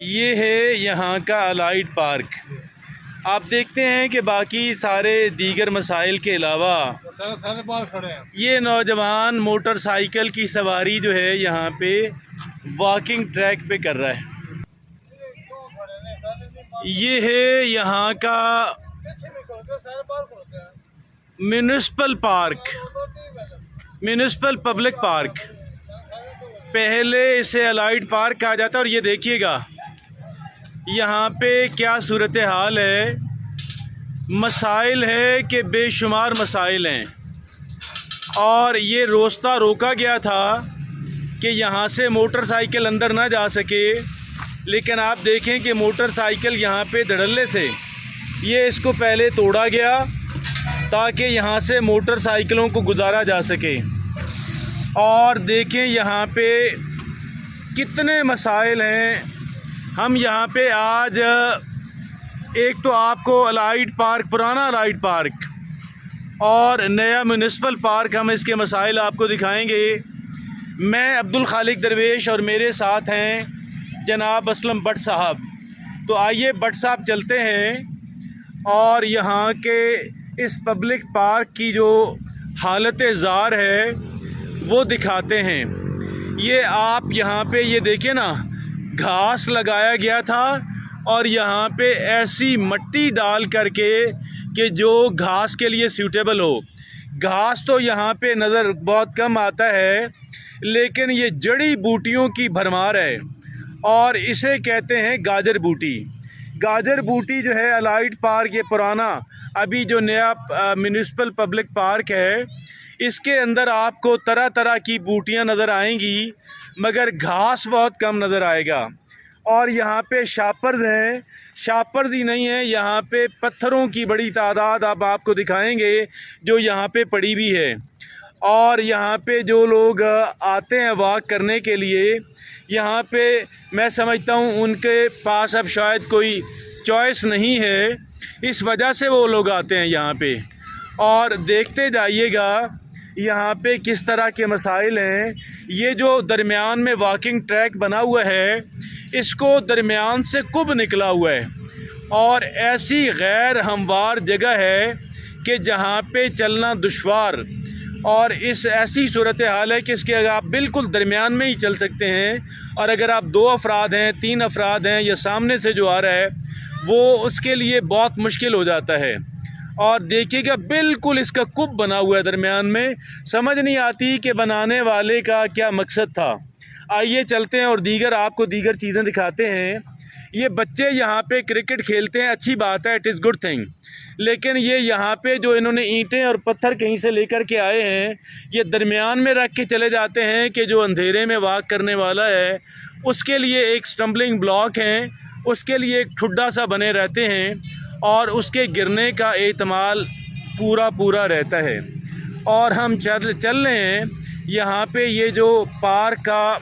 ये है यहाँ का अलाइड पार्क। आप देखते हैं कि बाकी सारे दीगर मसाइल के अलावा सारे पार्क खड़े हैं। ये नौजवान मोटरसाइकिल की सवारी जो है यहाँ पे वॉकिंग ट्रैक पे कर रहा है। ये है यहाँ का municipal park, municipal public park. पहले इसे अलाइड पार्क कहा जाता है। और ये देखिएगा यहाँ पे क्या सूरत हाल है। मसाइल है कि बेशुमार मसाइल हैं। और ये रास्ता रोका गया था कि यहाँ से मोटरसाइकिल अंदर ना जा सके, लेकिन आप देखें कि मोटरसाइकिल यहाँ पे धड़ल्ले से ये इसको पहले तोड़ा गया ताकि यहाँ से मोटरसाइकिलों को गुजारा जा सके। और देखें यहाँ पे कितने मसाइल हैं। हम यहाँ पे आज एक तो आपको अलाइड पार्क, पुराना अलाइड पार्क और नया म्यूनिसिपल पार्क, हम इसके मसाइल आपको दिखाएंगे। मैं अब्दुल खालिक दरवेश और मेरे साथ हैं जनाब असलम भट्ट साहब। तो आइए भट्ट साहब चलते हैं और यहाँ के इस पब्लिक पार्क की जो हालत ज़ार है वो दिखाते हैं। ये आप यहाँ पे ये देखें ना, घास लगाया गया था और यहाँ पे ऐसी मिट्टी डाल करके कि जो घास के लिए सूटेबल हो। घास तो यहाँ पे नज़र बहुत कम आता है, लेकिन ये जड़ी बूटियों की भरमार है और इसे कहते हैं गाजर बूटी। गाजर बूटी जो है अलाइड पार्क, ये पुराना अभी जो नया म्यूनिसिपल पब्लिक पार्क है, इसके अंदर आपको तरह तरह की बूटियां नज़र आएंगी, मगर घास बहुत कम नज़र आएगा। और यहाँ पे शापर्स हैं, शापर्स ही नहीं है, यहाँ पे पत्थरों की बड़ी तादाद अब आपको दिखाएंगे जो यहाँ पे पड़ी हुई है। और यहाँ पे जो लोग आते हैं वॉक करने के लिए, यहाँ पे मैं समझता हूँ उनके पास अब शायद कोई चॉइस नहीं है, इस वजह से वो लोग आते हैं यहाँ पे। और देखते जाइएगा यहाँ पे किस तरह के मसाइल हैं। ये जो दरमियान में वॉकिंग ट्रैक बना हुआ है, इसको दरमियान से कुब निकला हुआ है और ऐसी गैर हमवार जगह है कि जहाँ पे चलना दुश्वार। और इस ऐसी सूरत हाल है कि इसके आप बिल्कुल दरमियान में ही चल सकते हैं। और अगर आप 2 अफराद हैं, 3 अफराद हैं, या सामने से जो आ रहा है वो उसके लिए बहुत मुश्किल हो जाता है। और देखिएगा बिल्कुल इसका कुब बना हुआ है दरमियान में। समझ नहीं आती कि बनाने वाले का क्या मकसद था। आइए चलते हैं और दीगर आपको दीगर चीज़ें दिखाते हैं। ये बच्चे यहाँ पे क्रिकेट खेलते हैं, अच्छी बात है, इट इज़ गुड थिंग। लेकिन ये यहाँ पे जो इन्होंने ईंटें और पत्थर कहीं से लेकर के आए हैं, ये दरमियान में रख के चले जाते हैं कि जो अंधेरे में वॉक करने वाला है उसके लिए एक स्टम्बलिंग ब्लॉक है, उसके लिए एक ठुड्डा सा बने रहते हैं और उसके गिरने का एहतमाल पूरा रहता है। और हम चल रहे हैं यहाँ पे, ये जो पार्क का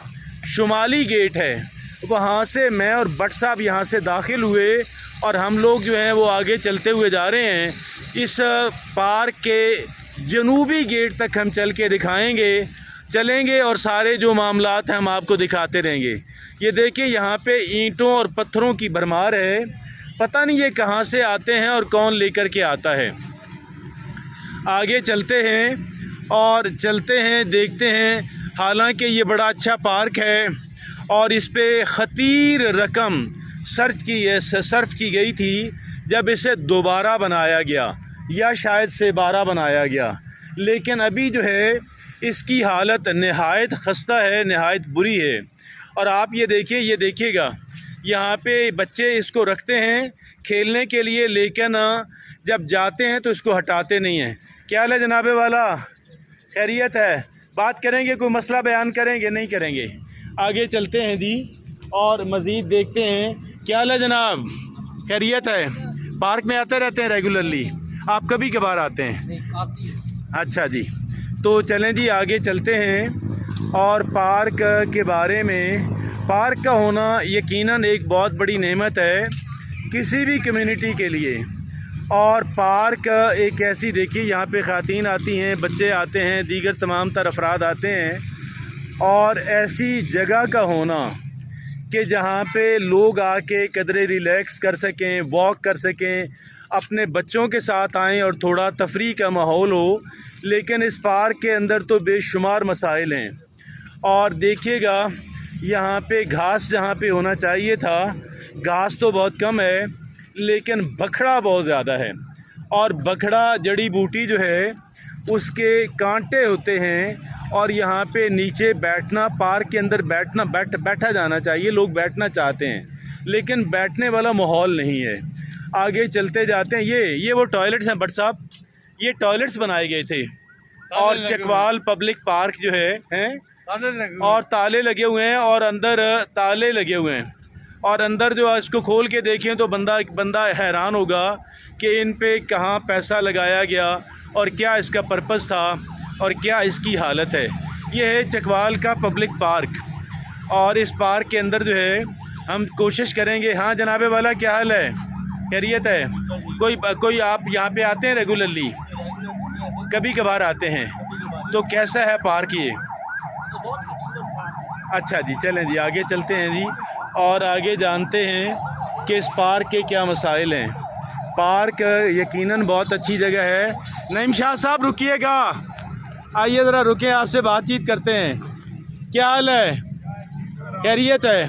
शुमाली गेट है वहाँ से मैं और भट्ट साहब यहाँ से दाखिल हुए और हम लोग जो हैं वो आगे चलते हुए जा रहे हैं। इस पार्क के जनूबी गेट तक हम चल के चलेंगे और सारे जो मामलात हैं हम आपको दिखाते रहेंगे। ये देखिए यहाँ पे ईंटों और पत्थरों की भरमार है, पता नहीं ये कहाँ से आते हैं और कौन लेकर के आता है। आगे चलते हैं और चलते हैं, देखते हैं। हालांकि ये बड़ा अच्छा पार्क है और इस पे ख़तीर रकम सर्फ की गई थी जब इसे दोबारा बनाया गया, या शायद से 12 बनाया गया। लेकिन अभी जो है इसकी हालत नहायत खस्ता है, नहायत बुरी है। और आप ये देखिए, ये देखिएगा यहाँ पे बच्चे इसको रखते हैं खेलने के लिए, लेकिन जब जाते हैं तो इसको हटाते नहीं हैं। क्या हाल है जनाबे वाला, खैरियत है? बात करेंगे, कोई मसला बयान करेंगे? नहीं करेंगे। आगे चलते हैं जी और मज़ीद देखते हैं। क्या हाल है जनाब, खैरियत है? पार्क में आते रहते हैं रेगुलरली? आप कभी कभार आते हैं? अच्छा जी, तो चलें जी आगे चलते हैं। और पार्क के बारे में, पार्क का होना यकीनन एक बहुत बड़ी नेमत है किसी भी कम्युनिटी के लिए। और पार्क एक ऐसी, देखिए यहाँ पे ख़ातीन आती हैं, बच्चे आते हैं, दीगर तमाम तर अफराद आते हैं। और ऐसी जगह का होना कि जहाँ पे लोग आके कदरे रिलैक्स कर सकें, वॉक कर सकें, अपने बच्चों के साथ आएँ और थोड़ा तफरीह का माहौल हो। लेकिन इस पार्क के अंदर तो बेशुमार मसाइल हैं। और देखिएगा यहाँ पे घास जहाँ पे होना चाहिए था, घास तो बहुत कम है, लेकिन बखड़ा बहुत ज़्यादा है। और बखड़ा जड़ी बूटी जो है उसके कांटे होते हैं। और यहाँ पे नीचे बैठना, पार्क के अंदर बैठा जाना चाहिए, लोग बैठना चाहते हैं लेकिन बैठने वाला माहौल नहीं है। आगे चलते जाते हैं, ये वो टॉयलेट्स हैं भट्ट साहब, ये टॉयलेट्स बनाए गए थे। और चकवाल पब्लिक पार्क जो है और ताले लगे हुए हैं और अंदर ताले लगे हुए हैं। और अंदर जो इसको खोल के देखें तो बंदा हैरान होगा कि इन पे कहाँ पैसा लगाया गया और क्या इसका पर्पस था और क्या इसकी हालत है। ये है चकवाल का पब्लिक पार्क। और इस पार्क के अंदर जो है हम कोशिश करेंगे। हाँ जनाबे वाला, क्या हाल है, खैरियत है? कोई आप यहाँ पे आते हैं रेगुलरली? कभी कभार आते हैं। तो कैसा है पार्क ये? अच्छा जी, चलें जी आगे चलते हैं जी और आगे जानते हैं कि इस पार्क के क्या मसाइल हैं। पार्क यकीनन बहुत अच्छी जगह है। नईम शाह साहब रुकिएगा, आइए ज़रा रुके, आपसे बातचीत करते हैं। क्या हाल है, खैरियत है?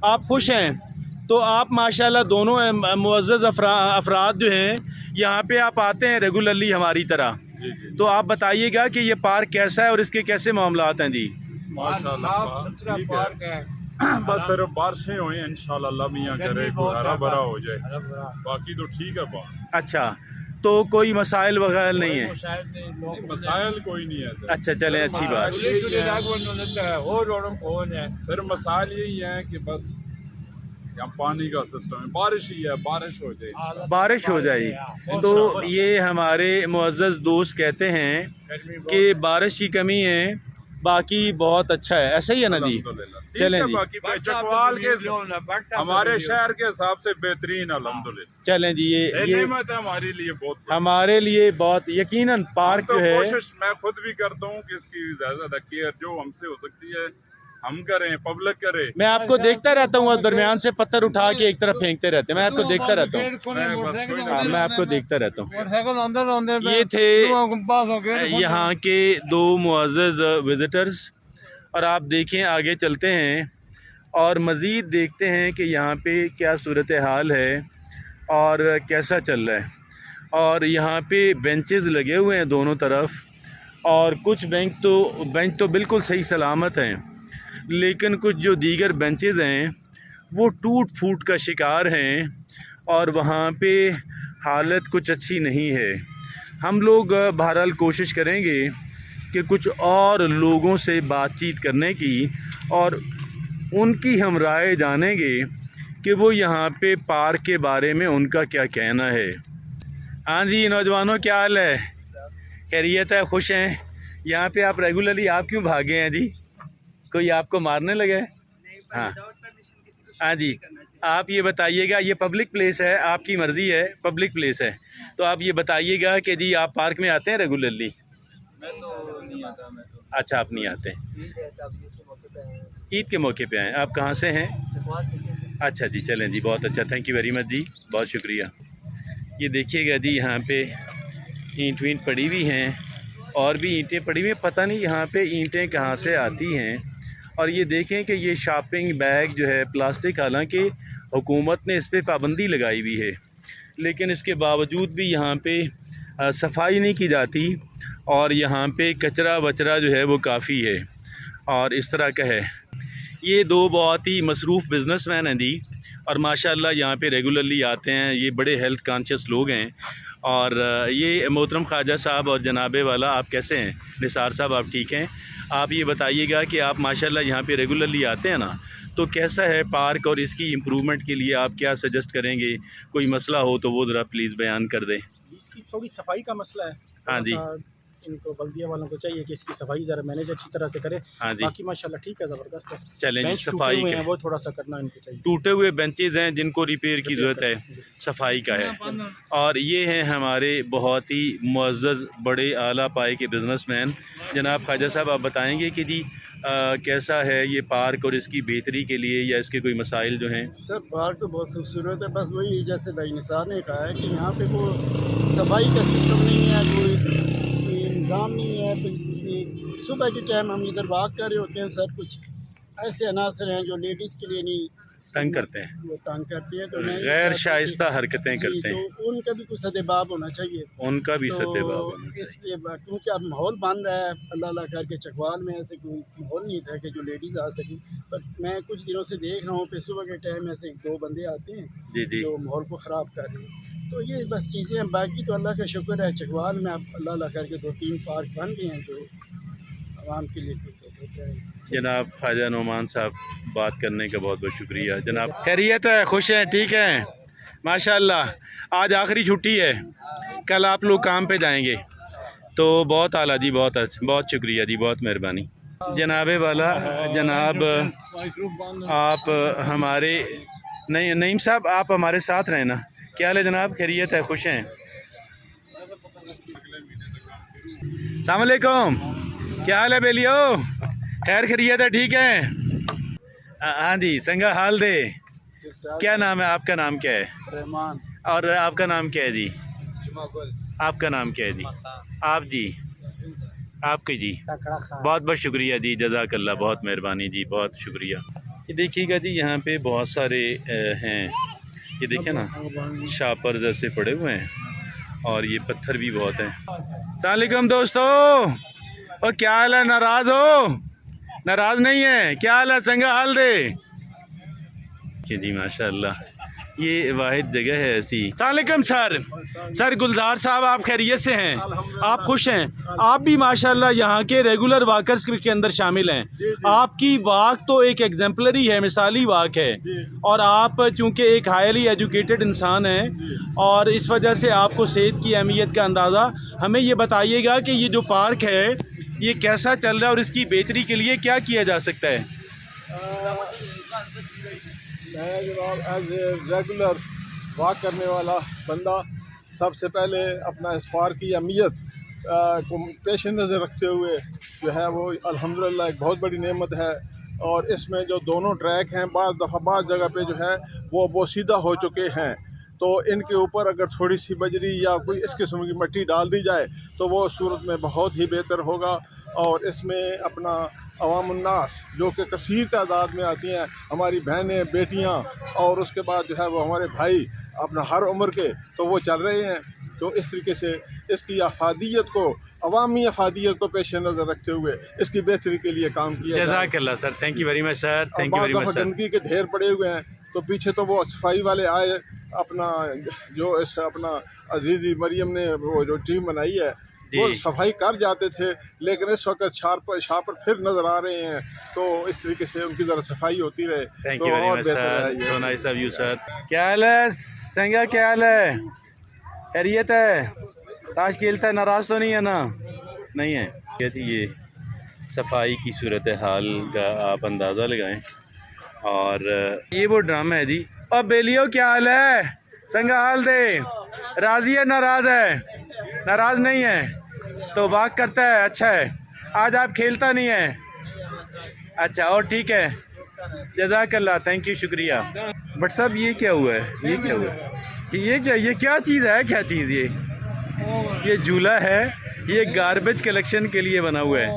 आप खुश हैं? तो आप माशाल्लाह दोनों मुअज़्ज़ज़ अफराद जो हैं यहाँ पे आप आते हैं रेगुलरली हमारी तरह। तो आप बताइएगा कि ये पार्क कैसा है और इसके कैसे मामलात हैं जी? पार्क है, बस सिर्फ बारिशें हुई इंशाल्लाह, अल्लाह मियां करे हरा भरा हो जाए, बाकी तो ठीक है पार्क। अच्छा, तो कोई मसाइल वगैरह नहीं है? मसाइल कोई नहीं है। अच्छा चलें, अच्छी बात। सिर्फ मसाइल यही है कि बस यहाँ पानी का सिस्टम है, बारिश ही है, बारिश हो जाए, बारिश हो जाए। तो ये हमारे मुअज़्ज़ज़ दोस्त कहते हैं कि बारिश की कमी है, बाकी बहुत अच्छा है। ऐसा ही है ना जी? चलें जी, बाकी चकवाल के हमारे शहर के हिसाब से बेहतरीन अल्हम्दुलिल्लाह। चलें जी, ये नेमत है हमारे लिए, बहुत हमारे लिए बहुत यकीनन पार्क तो जो है। कोशिश मैं खुद भी करता हूँ कि इसकी ज्यादा केयर जो हमसे हो सकती है हम करें, पब्लिक करे। मैं आपको देखता रहता हूँ, दरमियान से पत्थर उठा के एक तरफ फेंकते रहते हैं, मैं आपको देखता रहता हूँ। हाँ, मैं आपको देखता रहता हूँ। ये थे यहाँ के दो मुअज़्ज़ज़ विज़िटर्स। और आप देखें, आगे चलते हैं और मज़ीद देखते हैं कि यहाँ पे क्या सूरत हाल है और कैसा चल रहा है। और यहाँ पे बेंचेस लगे हुए हैं दोनों तरफ, और कुछ बेंच तो बिल्कुल सही सलामत हैं, लेकिन कुछ जो दीगर बेंचेस हैं वो टूट फूट का शिकार हैं और वहाँ पे हालत कुछ अच्छी नहीं है। हम लोग बहरहाल कोशिश करेंगे कि कुछ और लोगों से बातचीत करने की और उनकी हम राय जानेंगे कि वो यहाँ पे पार्क के बारे में उनका क्या कहना है। हाँ जी नौजवानों, क्या हाल है, खैरियत है, खुश हैं? यहाँ पे आप रेगुलरली आप क्यों भागे हैं जी? कोई आपको मारने लगे? हाँ हाँ जी, आप ये बताइएगा, ये पब्लिक प्लेस है, आपकी मर्ज़ी है, पब्लिक प्लेस है, तो आप ये बताइएगा कि जी आप पार्क में आते हैं रेगुलरली? मैं तो नहीं आता। अच्छा, आप नहीं आते? ईद के मौके पे आए। आप कहाँ से हैं? अच्छा जी, चलें जी, बहुत अच्छा, थैंक यू वेरी मच जी, बहुत शुक्रिया। ये देखिएगा जी, यहाँ पे ईंट वींट पड़ी हुई हैं और भी ईंटें पड़ी हुई हैं, पता नहीं यहाँ पे ईंटें कहाँ से आती हैं। और ये देखें कि ये शॉपिंग बैग जो है प्लास्टिक, हालांकि हुकूमत ने इस पर पाबंदी लगाई हुई है, लेकिन इसके बावजूद भी यहाँ पे सफाई नहीं की जाती और यहाँ पे कचरा वचरा जो है वो काफ़ी है और इस तरह का है। ये दो बहुत ही मसरूफ़ बिज़नेसमैन हैं जी, और माशाल्लाह यहाँ पे रेगुलरली आते हैं। ये बड़े हेल्थ कॉन्शियस लोग हैं। और ये मोहतरम ख्वाजा साहब और जनाबे वाला, आप कैसे हैं? निसार साहब, आप ठीक हैं? आप ये बताइएगा कि आप माशाल्लाह यहाँ पे रेगुलरली आते हैं ना, तो कैसा है पार्क और इसकी इम्प्रूवमेंट के लिए आप क्या सजेस्ट करेंगे? कोई मसला हो तो वो ज़रा प्लीज़ बयान कर दें। इसकी थोड़ी सफाई का मसला है। हाँ जी, इनको बल्दिया वालों को चाहिए कि इसकी सफाई ज़रा मैनेज अच्छी तरह से करे। हाँ जी, बाकी माशाल्लाह ठीक है, ज़बरदस्त है। चलें जी, बेंच टूटे सफाई हुए का हैं, वो थोड़ा सा करना इनको चाहिए। टूटे हुए बेंचेज हैं जिनको रिपेयर की ज़रूरत है, सफाई का है। और ये हैं हमारे बहुत ही मुअज़्ज़ज़ बड़े आला पाए के बिज़नेसमैन जनाब ख्वाजा साहब, आप बताएंगे कि जी कैसा है ये पार्क और इसकी बेहतरी के लिए या इसके कोई मसाइल जो हैं? सर पार्क तो बहुत खूबसूरत है, बस वही जैसे भाई निसार ने कहा है कि यहाँ पे वो सफाई का सिस्टम नहीं है, कोई इंतज़ाम नहीं है। तो सुबह के टाइम हम इधर वॉक कर रहे होते हैं सर, कुछ ऐसे अनासर हैं जो लेडीज़ के लिए नहीं तंग करते हैं, वो तंग करते हैं, तो मैं गैर शाइस्ता हरकतें करते हैं, तो उनका भी कुछ सदेबाब होना चाहिए। उनका भी तो सत्तेबाब होना चाहिए। इसलिए क्योंकि अब माहौल बन रहा है, अल्लाह करके चकवाल में ऐसे कोई माहौल नहीं था कि जो लेडीज़ आ सकें, पर मैं कुछ दिनों से देख रहा हूँ कि सुबह के टाइम ऐसे 2 बंदे आते हैं जी जी, जो माहौल को ख़राब कर रहे हैं। तो ये बस चीज़ें हैं, बाकी तो अल्लाह का शुक्र है चकवाल में अब अल्लाह करके 2-3 पार्क बन गए हैं जो आवाम के लिए कुछ होता है। जनाब ख्वाजा नोमान साहब, बात करने का बहुत बहुत शुक्रिया। जनाब खैरियत है, खुश हैं, ठीक हैं माशाल्लाह। आज आखिरी छुट्टी है, कल आप लोग काम पे जाएंगे, तो बहुत आला जी, बहुत अच्छा, बहुत शुक्रिया जी, बहुत मेहरबानी जनाबे वाला। जनाब आप हमारे नईम साहब, आप हमारे साथ रहें ना। क्या हाल है जनाब, खैरियत है, खुश हैं? अस्सलाम वालेकुम, क्या हाल है बेलियो? खैर खैरियत है, ठीक है? हाँ जी, संगा हाल दे। क्या नाम है आपका? नाम क्या है? रहमान। और आपका नाम क्या है जी? आपका नाम क्या है जी? आप जी, आपके जी, बहुत बहुत शुक्रिया जी, जज़ाकल्लाह, बहुत मेहरबानी जी, बहुत शुक्रिया। ये देखिएगा जी, यहाँ पे बहुत सारे हैं, ये देखिए ना, शापर जैसे पड़े हुए हैं और ये पत्थर भी बहुत हैं। अस्सलाम वालेकुम दोस्तों, और क्या हाल है? नाराज़ हो? नाराज़ नहीं है? क्या हाल है? संगा हाल दे जी, माशाल्लाह, ये वाहिद जगह है ऐसी। अस्सलाम वालेकुम सर, गुलजार साहब, आप खैरियत से हैं? आप खुश हैं? आप भी माशाल्लाह यहाँ के रेगुलर वाकर्स के अंदर शामिल हैं। आपकी वाक तो एक एग्जाम्पलरी है, मिसाली वाक है, और आप चूँकि एक हाईली एजुकेटेड इंसान हैं और इस वजह से आपको सेहत की अहमियत का अंदाज़ा। हमें ये बताइएगा कि ये जो पार्क है ये कैसा चल रहा है और इसकी बेहतरी के लिए क्या किया जा सकता है? मैं जनाब एज ए रेगुलर वॉक करने वाला बंदा सबसे पहले अपना इस पार्क की अहमियत को पेश नज़र रखते हुए जो है वो अल्हम्दुलिल्लाह एक बहुत बड़ी नेमत है। और इसमें जो दोनों ट्रैक हैं बाज़ जगह पे जो है वो बोसीदा हो चुके हैं, तो इनके ऊपर अगर थोड़ी सी बजरी या कोई इस किस्म की मिट्टी डाल दी जाए तो वो सूरत में बहुत ही बेहतर होगा। और इसमें अपना अवामुन्नास जो कि कसीर तादाद में आती हैं, हमारी बहनें, बेटियां, और उसके बाद जो है वो हमारे भाई अपना हर उम्र के, तो वो चल रहे हैं। तो इस तरीके से इसकी अफादियत को, अवामी अफादियत को पेश नज़र रखते हुए इसकी बेहतरी के लिए काम किया जाए। जज़ाकल्लाह sir, thank you very much sir, thank you very much sir. गंदगी के ढेर पड़े हुए हैं, तो पीछे तो वो सफाई वाले आए, अपना जो इस अपना अजीज़ी मरियम ने वो जो टीम बनाई है वो सफाई कर जाते थे, लेकिन इस वक्त शापर फिर नज़र आ रहे हैं, तो इस तरीके से उनकी ज़रा सफाई होती रहे। Thank you very much sir, so nice of you sir. क्या हाल है संगा, क्या हाल है? खैरियत है? ताश खेलता है, नाराज़ तो नहीं है ना? नहीं है? ये सफाई की सूरत हाल का आप अंदाज़ा लगाएं। और ये वो ड्रामा है जी। और बेलियो क्या हाल है? संगा हाल दे। राज़ी है, नाराज़ है? नाराज़ नहीं है तो वाक करता है, अच्छा है। आज आप खेलता नहीं है, अच्छा, और ठीक है, जज़ाकल्लाह, थैंक यू, शुक्रिया। बट साहब ये क्या हुआ है? ये क्या हुआ है? ये क्या चीज़ है? क्या चीज़ ये झूला है, ये गार्बेज कलेक्शन के लिए बना हुआ है।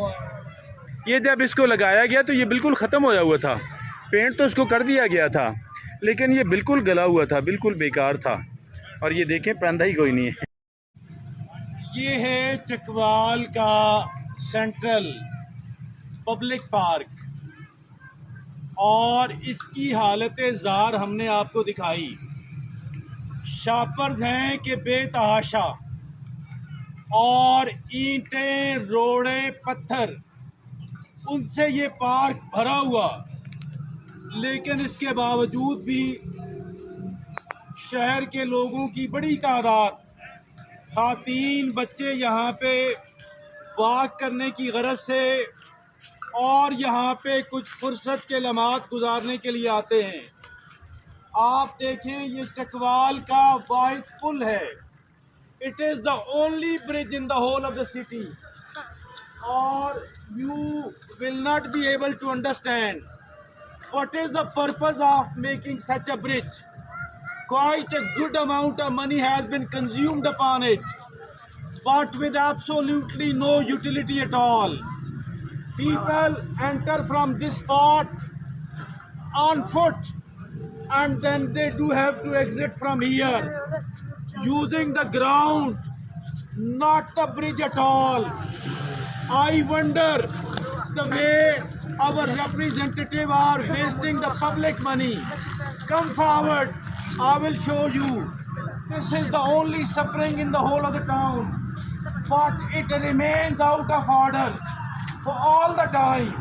ये जब इसको लगाया गया तो ये बिल्कुल ख़त्म हो हुआ था, पेंट तो इसको कर दिया गया था, लेकिन ये बिल्कुल गला हुआ था, बिल्कुल बेकार था। और ये देखें, पैंदा ही कोई नहीं है। ये है चकवाल का सेंट्रल पब्लिक पार्क, और इसकी हालत ज़ार हमने आपको दिखाई। शापर्स हैं कि बेतहाशा, और ईंटें, रोड़े, पत्थर, उनसे ये पार्क भरा हुआ, लेकिन इसके बावजूद भी शहर के लोगों की बड़ी तादाद, ख़ातीन, बच्चे यहाँ पे वॉक करने की गरज से और यहाँ पे कुछ फुर्सत के लम्हात गुजारने के लिए आते हैं। आप देखें, ये चकवाल का वाइड पुल है। It is the only bridge in the whole of the city, और you will not be able to understand what is the purpose of making such a bridge. Quite a good amount of money has been consumed upon it, but with absolutely no utility at all. People enter from this spot on foot, and then they do have to exit from here using the ground, not the bridge at all. I wonder the way our representatives are wasting the public money. Come forward, I will show you. This is the only spring in the whole of the town, but it remains out of order for all the time.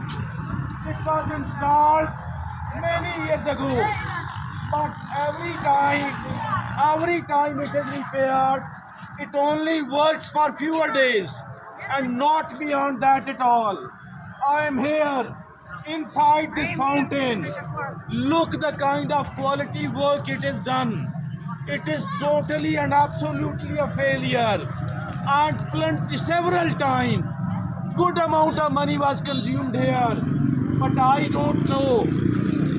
It was installed many years ago, but every time it is repaired, it only works for fewer days and not beyond that at all. I am here inside this fountain. Look the kind of quality work it is done. It is totally and absolutely a failure, and several times good amount of money was consumed here, but I don't know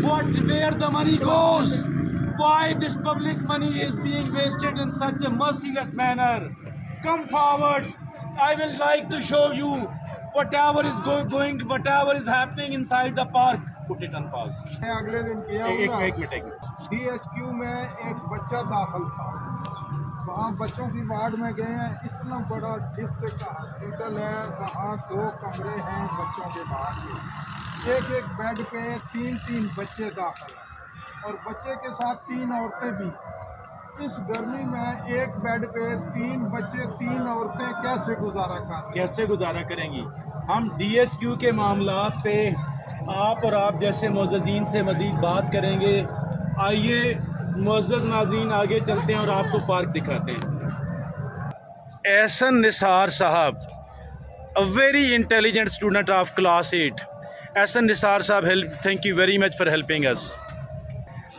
where the money goes, why this public money is being wasted in such a merciless manner. Come forward, I will like to show you whatever is happening inside the park. Put it on pause. अगले दिन किया एक minute DHQ में एक बच्चा दाखिल था, वहाँ बच्चों की वार्ड में गए हैं। इतना बड़ा डिस्ट्रिक्ट का हॉस्पिटल है, वहाँ 2 कमरे हैं बच्चों के बाहर के, एक बेड पे 3 बच्चे दाखिल हैं, और बच्चे के साथ 3 औरतें भी। इस गर्मी में एक बेड पे 3 बच्चे 3 औरतें कैसे गुजारा करेंगी? हम DHQ के मामलात पे आप और आप जैसे मुअज़्ज़िज़ीन से मज़ीद बात करेंगे। आइए मुअज़्ज़ज़ नाज़रीन, आगे चलते हैं और आपको पार्क दिखाते हैं। Ehsan Nisar Sahab, a very intelligent student of class 8। Ehsan Nisar Sahab, thank you very much for helping us.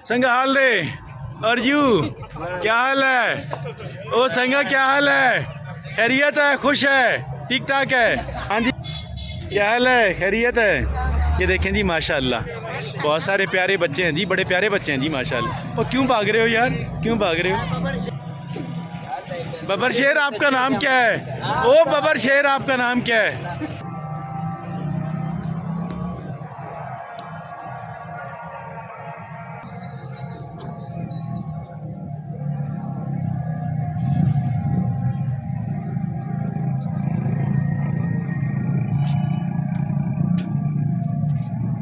संगा हाल रे, और यू क्या हाल है? ओ संगा क्या हाल है? खैरियत है? खुश है? ठीक ठाक है? हाँ जी, क्या हाल है? खैरियत है? ये देखें जी माशाल्लाह, बहुत सारे प्यारे बच्चे हैं जी, बड़े प्यारे बच्चे हैं जी माशाल्लाह। और क्यों भाग रहे हो यार, क्यों भाग रहे हो? बबर शेर आपका नाम क्या है? ओ बबर शेर आपका नाम क्या है?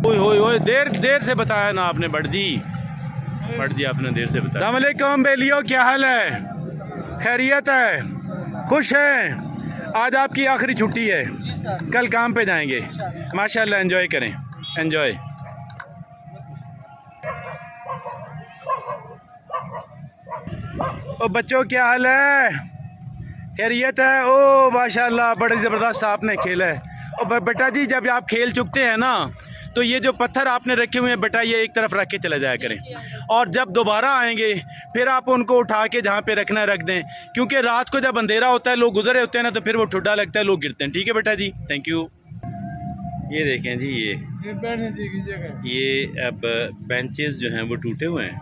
ओए देर से बताया ना आपने, बट जी आपने देर से बताया। अस्सलाम वालेकुम बेलियो, क्या हाल है? खैरियत है? खुश हैं? आज आपकी आखिरी छुट्टी है, कल काम पे जाएंगे। माशाल्लाह, एंजॉय करें, एंजॉय। ओ बच्चों, क्या हाल है? खैरियत है? ओ माशाल्लाह, बड़े ज़बरदस्त आपने खेला है। और बेटा जी, जब आप खेल चुकते हैं ना, तो ये जो पत्थर आपने रखे हुए हैं बेटा, ये एक तरफ रख के चले जाया करें, और जब दोबारा आएंगे फिर आप उनको उठा के जहाँ पे रखना रख दें, क्योंकि रात को जब अंधेरा होता है, लोग गुजरे होते हैं ना, तो फिर वो ठुड्डा लगता है, लोग गिरते हैं। ठीक है बेटा जी, थैंक यू। ये देखें जी, ये अब बेंचेस जो हैं वो टूटे हुए हैं,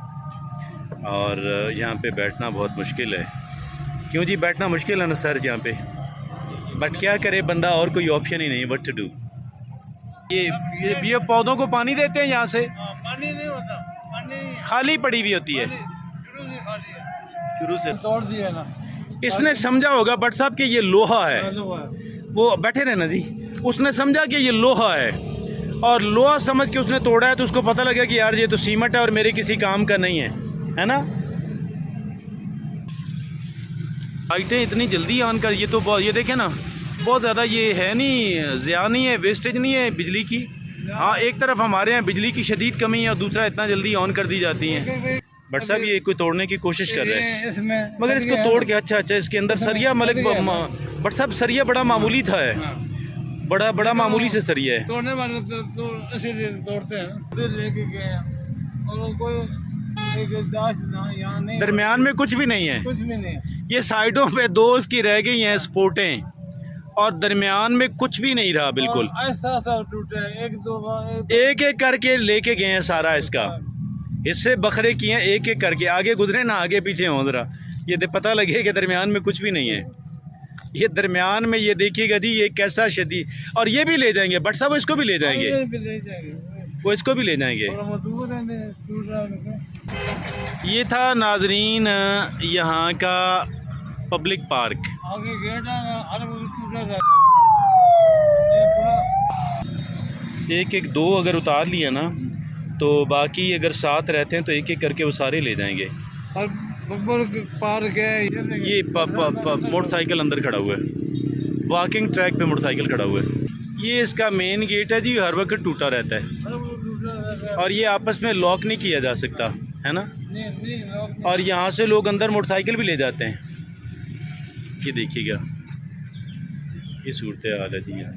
और यहाँ पे बैठना बहुत मुश्किल है। क्यों जी, बैठना मुश्किल है ना सर यहाँ पे, बट क्या करे बंदा, और कोई ऑप्शन ही नहीं, व्हाट टू डू। ये पौधों को पानी देते हैं यहाँ से? पानी नहीं होता, पानी खाली पड़ी हुई होती है, शुरू से तोड़ दिया ना। इसने समझा होगा बट साहब कि ये लोहा है, वो बैठे रहे ना जी, उसने समझा कि ये लोहा है, और लोहा समझ के उसने तोड़ा है, तो उसको पता लगा कि यार ये तो सीमेंट है और मेरे किसी काम का नहीं है ना। लाइटें इतनी जल्दी ऑन कर, ये तो बहुत, ये देखें ना, बहुत ज़्यादा ये है नहीं, ज़िया नहीं है, वेस्टेज नहीं है बिजली की। हाँ, एक तरफ हमारे यहाँ बिजली की शदीद कमी है, और दूसरा इतना जल्दी ऑन कर दी जाती हैं। बट साहब ये कोई तोड़ने की कोशिश कर रहे हैं, इसमें मगर इसको तोड़ के अच्छा इसके अंदर सरिया मलिक बट साहब सरिया बड़ा मामूली था है, बड़ा मामूली से सरिया है। तोड़ने वाले तो इसीलिए तोड़ते हैं, फिर लेके गए और कोई एक दाश ना यहाँ नहीं, दरमियान में कुछ भी नहीं है, कुछ भी नहीं। ये साइडों पे दो उसकी रह गई हैं स्पोर्टें और दरमियान में कुछ भी नहीं रहा बिल्कुल। ऐसा सब टूटे एक दो बार एक एक करके लेके गए हैं सारा इसका, हिस्से बखरे किए हैं एक एक करके। आगे गुजरे ना, आगे पीछे हों जरा, ये पता लगे कि दरमियान में कुछ भी नहीं है। ये दरमियान में ये देखिएगा जी ये कैसा शदीद, और ये भी ले जाएंगे बट साहब इसको भी ले जाएंगे, वो इसको भी ले जाएंगे। ये था नाजरीन यहाँ का पब्लिक पार्क। आगे गेट एक एक दो अगर उतार लिया ना तो बाकी अगर साथ रहते हैं तो एक एक करके वो सारे ले जाएंगे। पार्क है ये मोटरसाइकिल अंदर खड़ा हुआ है, वॉकिंग ट्रैक पे मोटरसाइकिल खड़ा हुआ है। ये इसका मेन गेट है जी, हर वक्त टूटा रहता है और ये आपस में लॉक नहीं किया जा सकता है ना, और यहाँ से लोग अंदर मोटरसाइकिल भी ले जाते हैं। ये देखिएगा ये सूरत हाल है जी यहाँ।